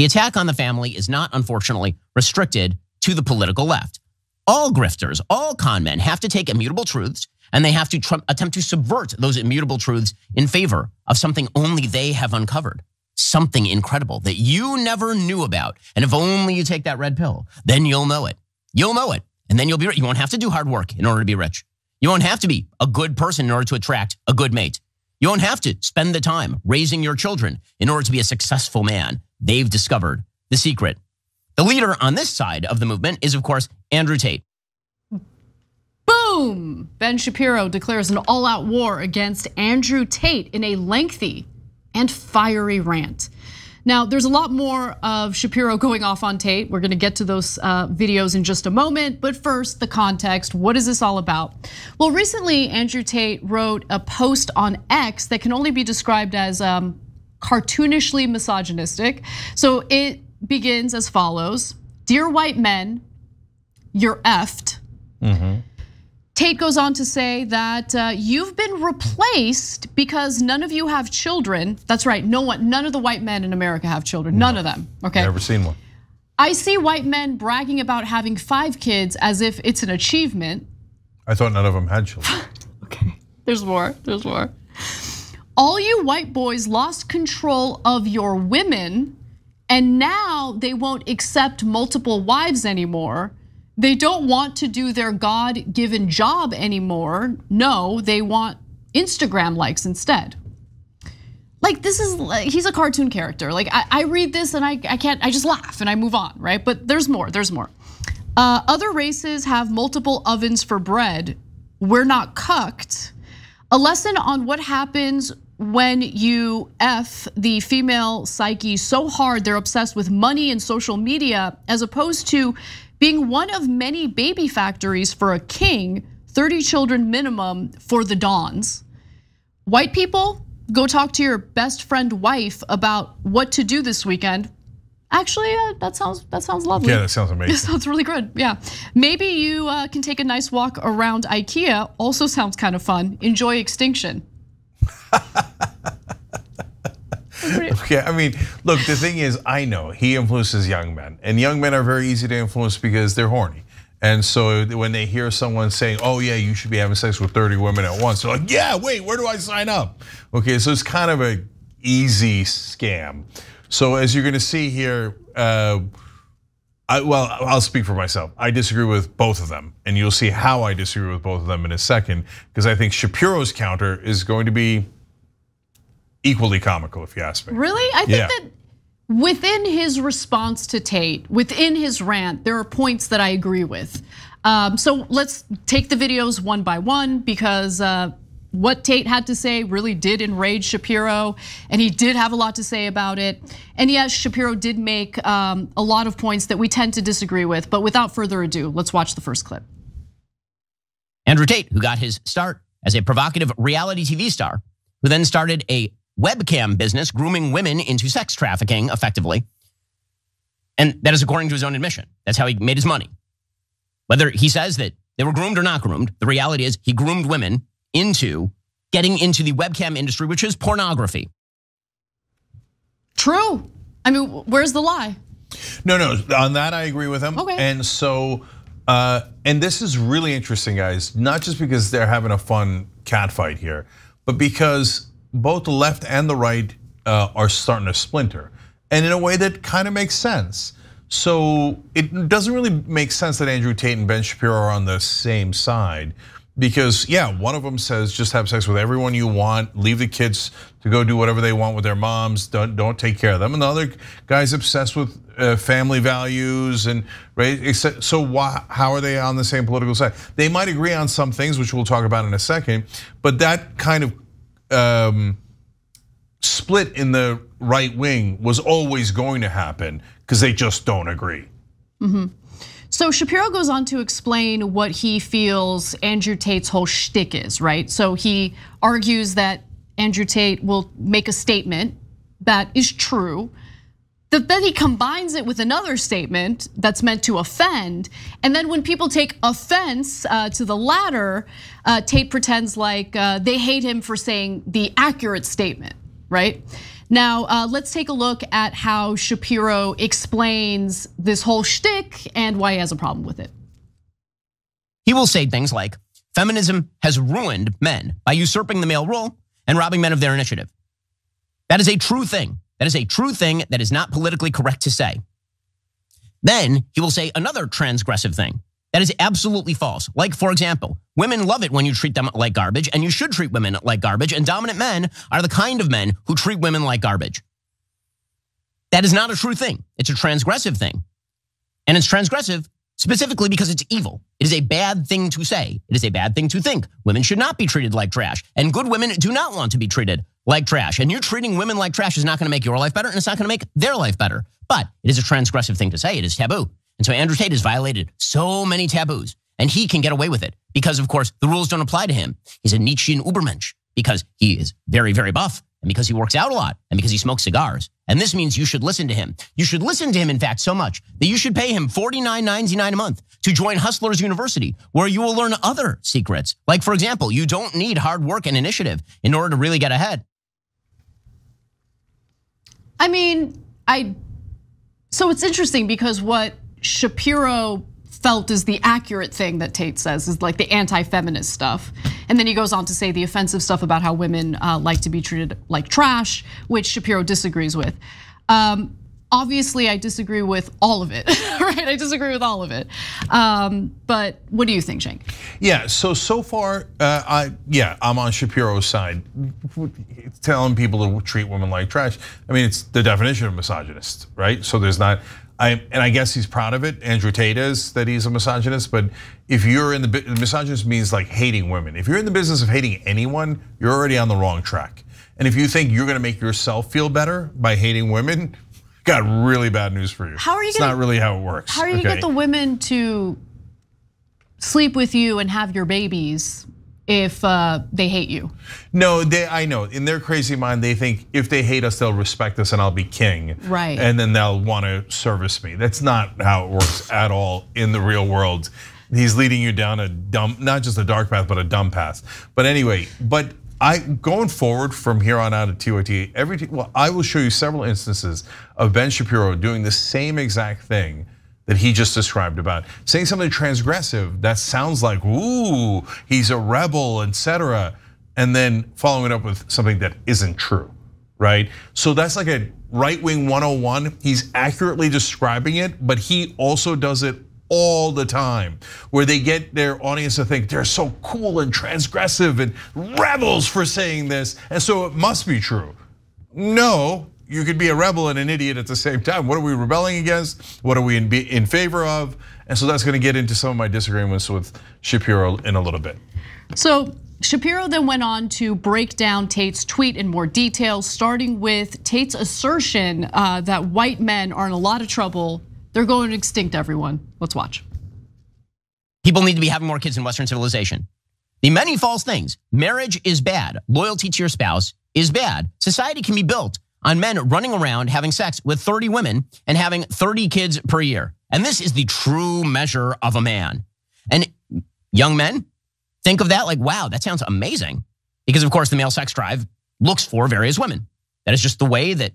The attack on the family is not, unfortunately, restricted to the political left. All grifters, all con men have to take immutable truths, and they have to attempt to subvert those immutable truths in favor of something only they have uncovered. Something incredible that you never knew about. And if only you take that red pill, then you'll know it. You'll know it. And then you'll be rich. You won't have to do hard work in order to be rich. You won't have to be a good person in order to attract a good mate. You won't have to spend the time raising your children in order to be a successful man. They've discovered the secret. The leader on this side of the movement is, of course, Andrew Tate. Boom! Ben Shapiro declares an all-out war against Andrew Tate in a lengthy and fiery rant. Now, there's a lot more of Shapiro going off on Tate. We're gonna get to those videos in just a moment, but first, the context. What is this all about? Well, recently, Andrew Tate wrote a post on X that can only be described as cartoonishly misogynistic. So it begins as follows: "Dear white men, you're effed." Tate goes on to say that you've been replaced because none of you have children. That's right, none of the white men in America have children, none of them, okay? Never seen one. "I see white men bragging about having 5 kids as if it's an achievement." I thought none of them had children. Okay, there's more. "All you white boys lost control of your women, and now they won't accept multiple wives anymore. They don't want to do their God-given job anymore. No, they want Instagram likes instead." Like, this is, he's a cartoon character. Like, I read this and I can't, I just laugh and I move on, right? But there's more. "Other races have multiple ovens for bread. We're not cucked. A lesson on what happens when you F the female psyche so hard they're obsessed with money and social media, as opposed to being one of many baby factories for a king, 30 children minimum for the dons. White people, go talk to your best friend wife about what to do this weekend." Actually, that sounds lovely. Yeah, that sounds amazing. That sounds really good, yeah. "Maybe you can take a nice walk around IKEA, also sounds kind of fun. Enjoy extinction." Okay, I mean, look, the thing is, I know he influences young men, and young men are very easy to influence because they're horny. And so when they hear someone saying, "Oh yeah, you should be having sex with 30 women at once," they're like, "Yeah, wait, where do I sign up?" Okay, so it's kind of an easy scam. So as you're gonna see here, I'll speak for myself. I disagree with both of them, and you'll see how I disagree with both of them in a second, because I think Shapiro's counter is going to be equally comical, if you ask me. Really? I think that within his response to Tate, within his rant, there are points that I agree with. So let's take the videos one by one, because what Tate had to say really did enrage Shapiro, and he did have a lot to say about it. And yes, Shapiro did make a lot of points that we tend to disagree with, but without further ado, let's watch the first clip. Andrew Tate, who got his start as a provocative reality TV star, who then started a webcam business grooming women into sex trafficking effectively. And that is according to his own admission. That's how he made his money. Whether he says that they were groomed or not groomed, the reality is he groomed women into getting into the webcam industry, which is pornography. True. I mean, where's the lie? No, on that I agree with him. Okay. And so, and this is really interesting, guys, not just because they're having a fun catfight here, but because both the left and the right are starting to splinter, and in a way that kind of makes sense. So it doesn't really make sense that Andrew Tate and Ben Shapiro are on the same side, because yeah, one of them says just have sex with everyone you want, leave the kids to go do whatever they want with their moms, don't take care of them, and the other guy's obsessed with family values and right. So how are they on the same political side? They might agree on some things, which we'll talk about in a second, but that kind of split in the right wing was always going to happen because they just don't agree. So Shapiro goes on to explain what he feels Andrew Tate's whole shtick is, right? So he argues that Andrew Tate will make a statement that is true, that then he combines it with another statement that's meant to offend. And then when people take offense to the latter, Tate pretends like they hate him for saying the accurate statement, right? Now, let's take a look at how Shapiro explains this whole shtick and why he has a problem with it. He will say things like, feminism has ruined men by usurping the male role and robbing men of their initiative. That is a true thing. That is a true thing that is not politically correct to say. Then he will say another transgressive thing that is absolutely false. Like, for example, women love it when you treat them like garbage, and you should treat women like garbage, and dominant men are the kind of men who treat women like garbage. That is not a true thing. It's a transgressive thing. And it's transgressive specifically because it's evil. It is a bad thing to say. It is a bad thing to think. Women should not be treated like trash. And good women do not want to be treated like trash. And you treating women like trash is not going to make your life better, and it's not going to make their life better. But it is a transgressive thing to say. It is taboo. And so Andrew Tate has violated so many taboos, and he can get away with it because, of course, the rules don't apply to him. He's a Nietzschean Ubermensch because he is very, very buff, and because he works out a lot, and because he smokes cigars. And this means you should listen to him. You should listen to him, in fact, so much that you should pay him $49.99 a month to join Hustlers University, where you will learn other secrets. Like, for example, you don't need hard work and initiative in order to really get ahead. I mean, so it's interesting because what Shapiro felt is the accurate thing that Tate says is like the anti-feminist stuff. And then he goes on to say the offensive stuff about how women like to be treated like trash, which Shapiro disagrees with. Obviously, I disagree with all of it, right? I disagree with all of it. But what do you think, Cenk? Yeah, so far, I'm on Shapiro's side. Telling people to treat women like trash. I mean, it's the definition of misogynist, right? So there's not, and I guess he's proud of it. Andrew Tate is, that he's a misogynist. But if you're in the misogynist means like hating women. If you're in the business of hating anyone, you're already on the wrong track. And if you think you're going to make yourself feel better by hating women, got really bad news for you. How are you? It's not really how it works. How are you gonna get the women to sleep with you and have your babies if they hate you? No, I know. In their crazy mind, they think if they hate us, they'll respect us and I'll be king. Right. And then they'll want to service me. That's not how it works at all in the real world. He's leading you down a dumb, not just a dark path, but a dumb path. But anyway, going forward from here on out at TYT, I will show you several instances of Ben Shapiro doing the same exact thing that he just described about saying something transgressive that sounds like, ooh, he's a rebel, etc., and then following it up with something that isn't true, right? So that's like a right-wing 101. He's accurately describing it, but he also does it all the time, where they get their audience to think they're so cool and transgressive and rebels for saying this, and so it must be true. No, you could be a rebel and an idiot at the same time. What are we rebelling against? What are we in favor of? And so that's going to get into some of my disagreements with Shapiro in a little bit. So Shapiro then went on to break down Tate's tweet in more detail, starting with Tate's assertion that white men are in a lot of trouble. They're going extinct, everyone. Let's watch. People need to be having more kids in Western civilization. The many false things. Marriage is bad. Loyalty to your spouse is bad. Society can be built on men running around having sex with 30 women and having 30 kids per year. And this is the true measure of a man. And young men think of that like, wow, that sounds amazing. Because of course the male sex drive looks for various women. That is just the way that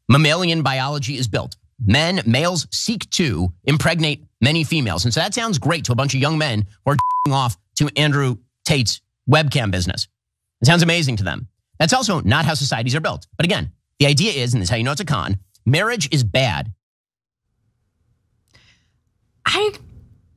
mammalian biology is built. Males seek to impregnate many females. And so that sounds great to a bunch of young men who are off to Andrew Tate's webcam business. It sounds amazing to them. That's also not how societies are built. But again, the idea is, and this is how you know it's a con, marriage is bad. I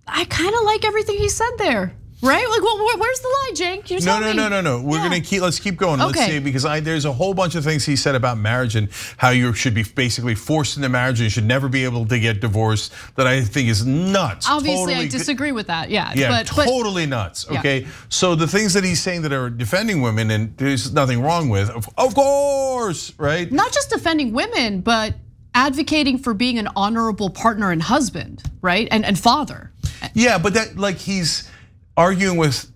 kind of like everything he said there. Right? Like, well, where's the lie, Cenk? You tell me. No. We're gonna let's keep going. Okay. Let's see, because there's a whole bunch of things he said about marriage and how you should be basically forced into marriage and you should never be able to get divorced. That I think is nuts. Obviously, I disagree with that. Yeah, totally nuts. Okay, so the things that he's saying that are defending women and there's nothing wrong with, of course, right? Not just defending women, but advocating for being an honorable partner and husband, right? And father. Yeah, but that like he's arguing with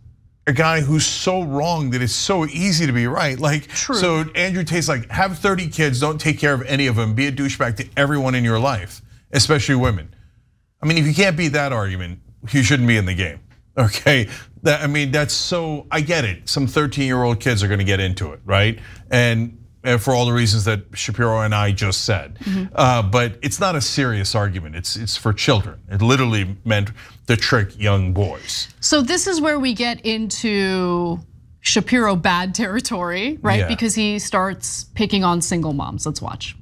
a guy who's so wrong that it's so easy to be right. Like, true. So Andrew Tate's like, have 30 kids, don't take care of any of them, be a douchebag to everyone in your life, especially women. I mean, if you can't beat that argument, you shouldn't be in the game, okay? I mean, that's so, I get it. Some 13-year-old kids are gonna get into it, right? And for all the reasons that Shapiro and I just said. But it's not a serious argument. It's for children. It literally meant to trick young boys. So this is where we get into Shapiro bad territory, right? Yeah. Because he starts picking on single moms. Let's watch.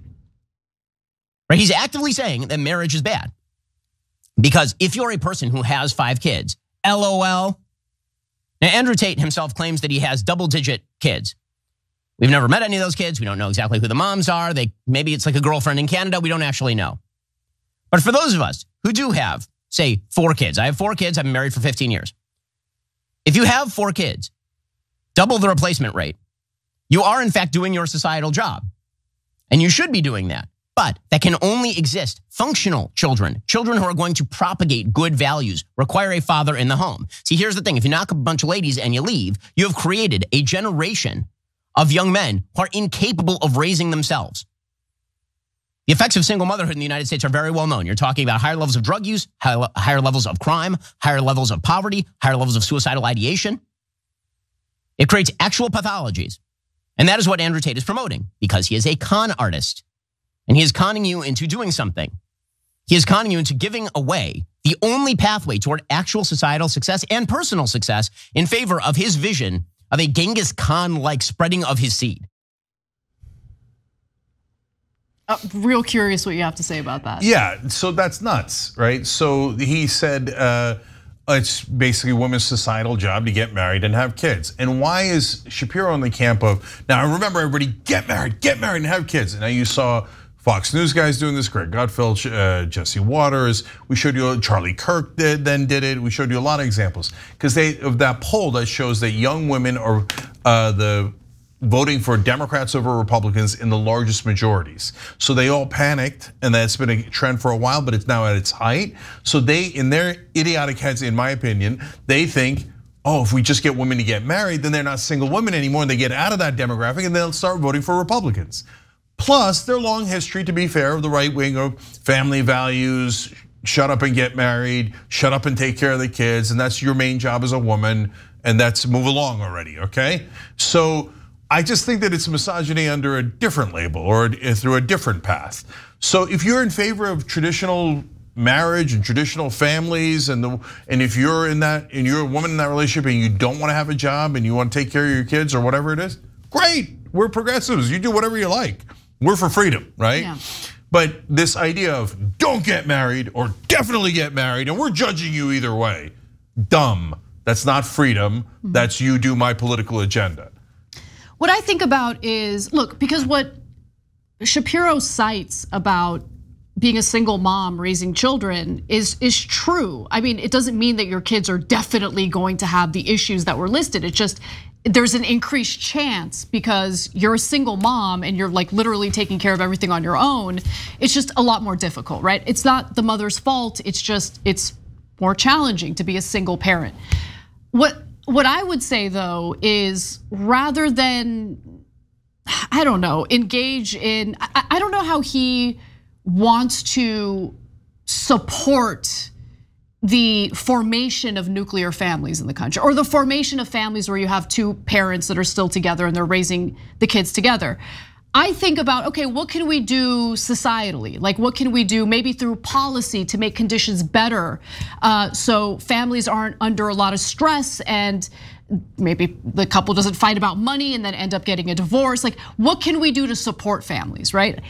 Right, he's actively saying that marriage is bad. Because if you're a person who has 5 kids, LOL. Now, Andrew Tate himself claims that he has double-digit kids. We've never met any of those kids. We don't know exactly who the moms are. Maybe it's like a girlfriend in Canada. We don't actually know. But for those of us who do have, say, 4 kids. I have 4 kids. I've been married for 15 years. If you have 4 kids, double the replacement rate, you are in fact doing your societal job. And you should be doing that. But that can only exist. Functional children, children who are going to propagate good values, require a father in the home. See, here's the thing. If you knock up a bunch of ladies and you leave, you have created a generation of young men who are incapable of raising themselves. The effects of single motherhood in the United States are very well known. You're talking about higher levels of drug use, higher levels of crime, higher levels of poverty, higher levels of suicidal ideation. It creates actual pathologies. And that is what Andrew Tate is promoting because he is a con artist. And he is conning you into doing something. He is conning you into giving away the only pathway toward actual societal success and personal success in favor of his vision of a Genghis Khan-like spreading of his seed. Real curious what you have to say about that. Yeah, so that's nuts, right? So he said it's basically women's societal job to get married and have kids. And why is Shapiro in the camp of, now remember everybody, get married and have kids. And now you saw Fox News guys doing this, Greg Gutfeld, Jesse Waters. We showed you, Charlie Kirk did it. We showed you a lot of examples. Because of that poll that shows that young women are voting for Democrats over Republicans in the largest majorities. So they all panicked, and that's been a trend for a while, but it's now at its height. So they, in their idiotic heads, in my opinion, they think, oh, if we just get women to get married, then they're not single women anymore, and they get out of that demographic, and they'll start voting for Republicans. Plus, their long history, to be fair, of the right wing of family values, shut up and get married, shut up and take care of the kids, and that's your main job as a woman, and that's move along already, okay? So I just think that it's misogyny under a different label or through a different path. So if you're in favor of traditional marriage and traditional families, and if you're you're a woman in that relationship and you don't want to have a job and you want to take care of your kids or whatever it is, great. We're progressives. You do whatever you like. We're for freedom, right? Yeah. But this idea of don't get married or definitely get married, and we're judging you either way, dumb. That's not freedom. That's you do my political agenda. What I think about is, look, because what Shapiro cites about being a single mom raising children is true. I mean, it doesn't mean that your kids are definitely going to have the issues that were listed. It's just there's an increased chance because you're a single mom and you're like literally taking care of everything on your own. It's just a lot more difficult, right? It's not the mother's fault. It's just it's more challenging to be a single parent. What I would say though is rather than, I don't know, engage in, I don't know how he wants to support the formation of nuclear families in the country or the formation of families where you have 2 parents that are still together and they're raising the kids together. I think about, okay, what can we do societally? Like what can we do maybe through policy to make conditions better so families aren't under a lot of stress and maybe the couple doesn't fight about money and then end up getting a divorce. Like what can we do to support families, right?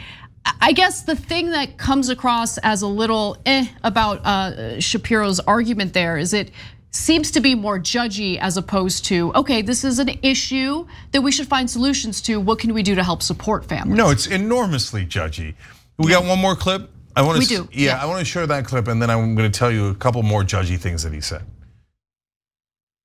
I guess the thing that comes across as a little about Shapiro's argument there is it seems to be more judgy as opposed to, okay, this is an issue that we should find solutions to. What can we do to help support families? No, it's enormously judgy. We got one more clip? We do. Yeah, I want to show that clip and then I'm going to tell you a couple more judgy things that he said.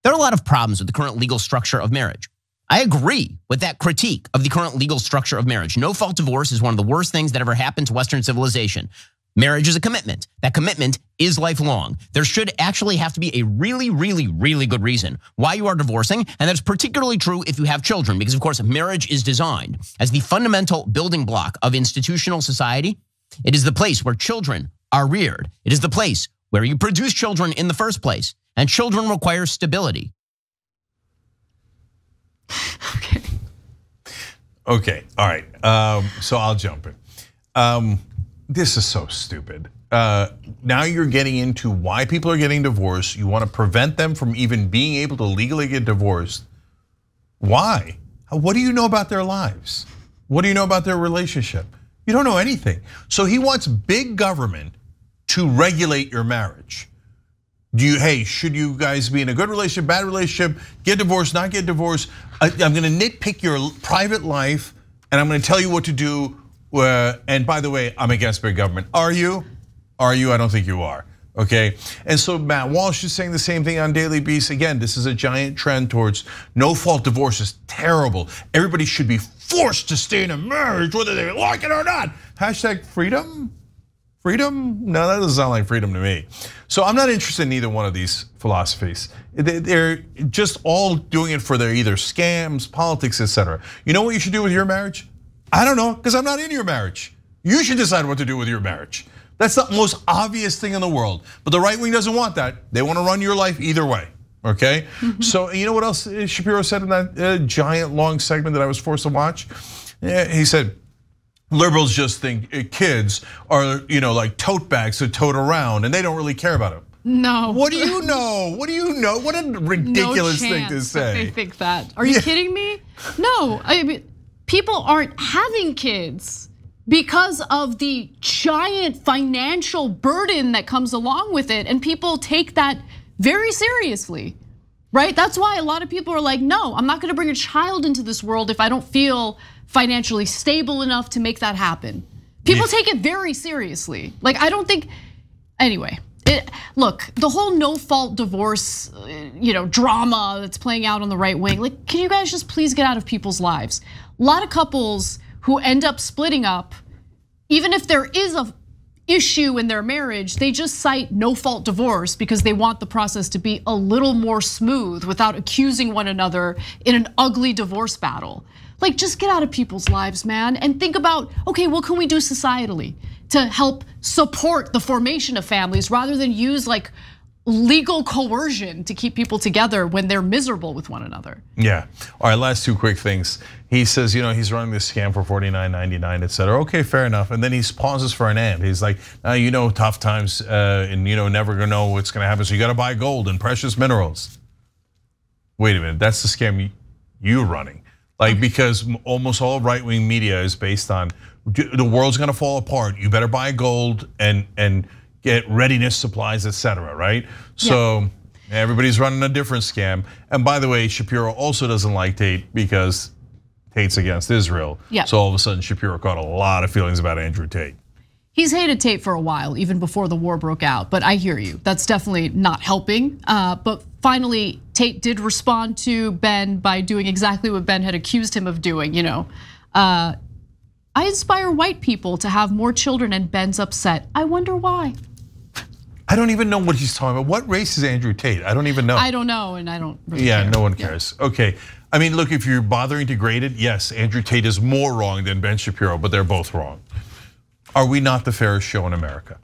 There are a lot of problems with the current legal structure of marriage. I agree with that critique of the current legal structure of marriage. No-fault divorce is one of the worst things that ever happened to Western civilization. Marriage is a commitment. That commitment is lifelong. There should actually have to be a really, really, really good reason why you are divorcing, and that's particularly true if you have children, because of course marriage is designed as the fundamental building block of institutional society. It is the place where children are reared. It is the place where you produce children in the first place, and children require stability. Okay. Okay, all right. So I'll jump in. This is so stupid. Now you're getting into why people are getting divorced. You want to prevent them from even being able to legally get divorced. Why? What do you know about their lives? What do you know about their relationship? You don't know anything. So he wants big government to regulate your marriage. Hey, should you guys be in a good relationship, bad relationship, get divorced, not get divorced? I'm gonna nitpick your private life and I'm gonna tell you what to do. And by the way, I'm against big government. Are you? Are you? I don't think you are. Okay, and so Matt Walsh is saying the same thing on Daily Beast. Again, this is a giant trend towards no-fault divorce is terrible. Everybody should be forced to stay in a marriage, whether they like it or not. Hashtag freedom? Freedom? No, that doesn't sound like freedom to me. So I'm not interested in either one of these philosophies. They're just all doing it for their either scams, politics, etc. You know what you should do with your marriage? I don't know, because I'm not in your marriage. You should decide what to do with your marriage. That's the most obvious thing in the world. But the right wing doesn't want that. They want to run your life either way, okay? So you know what else Shapiro said in that giant long segment that I was forced to watch? He said, liberals just think kids are like tote bags to tote around and they don't really care about them. No. What do you know? What do you know? What a ridiculous thing to say. They think that. Are you kidding me? No, I mean, people aren't having kids because of the giant financial burden that comes along with it, and people take that very seriously, right? That's why a lot of people are like, no, I'm not gonna bring a child into this world if I don't feel financially stable enough to make that happen. People take it very seriously. Like, I don't think, anyway. Look, the whole no-fault divorce, drama that's playing out on the right wing, like, can you guys just please get out of people's lives? A lot of couples who end up splitting up, even if there is a issue in their marriage, they just cite no-fault divorce because they want the process to be a little more smooth without accusing one another in an ugly divorce battle. Like, just get out of people's lives, man, and think about, okay, what can we do societally to help support the formation of families rather than use like legal coercion to keep people together when they're miserable with one another. Yeah, all right, last two quick things. He says, he's running this scam for $49.99, et cetera. Okay, fair enough. And then he pauses for an and. He's like, tough times and never gonna know what's gonna happen. So you gotta buy gold and precious minerals. Wait a minute, that's the scam you're running. Like, because almost all right-wing media is based on the world's gonna fall apart. You better buy gold and get readiness supplies, et cetera, right? So everybody's running a different scam. And by the way, Shapiro also doesn't like Tate because Tate's against Israel. So all of a sudden, Shapiro caught a lot of feelings about Andrew Tate. He's hated Tate for a while, even before the war broke out, but I hear you. That's definitely not helping. But finally, Tate did respond to Ben by doing exactly what Ben had accused him of doing, I inspire white people to have more children and Ben's upset. I wonder why. I don't even know what he's talking about. What race is Andrew Tate? I don't even know. I don't know, and I don't really care. No one cares. Okay, I mean, look, if you're bothering to grade it, yes, Andrew Tate is more wrong than Ben Shapiro, but they're both wrong. Are we not the fairest show in America?